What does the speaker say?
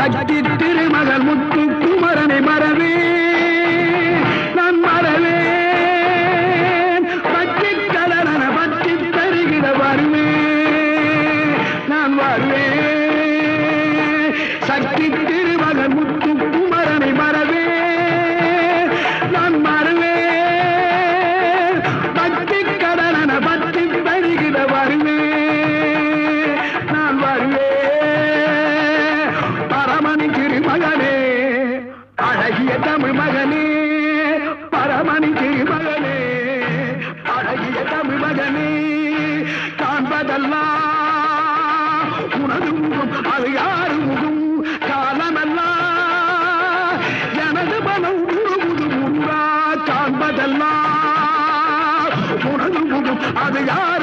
சக்தி திருமகள் முத்து குமரனை மறவே நான் மறவேன் பற்றி கடலன பற்றி தருகிற வருவேன் நான் வருவேன் சக்தி திருமகள் முத்து குமரனை மறவே நான் மறவேன் பற்றி கடலன பற்றி தருகிற வருவேன் நான் வருவேன் பரமணி திருமகனே அழகிய தமிழ் மகனே பரமணி திருமகனே அழகிய தமிழ் மகனே காண்பதெல்லாம் உனது முகம் அது யாரு முகம் காலமெல்லாம் எனது மனம் முழுமுது முருகா காண்பதெல்லாம் உனது முகம் அது யார்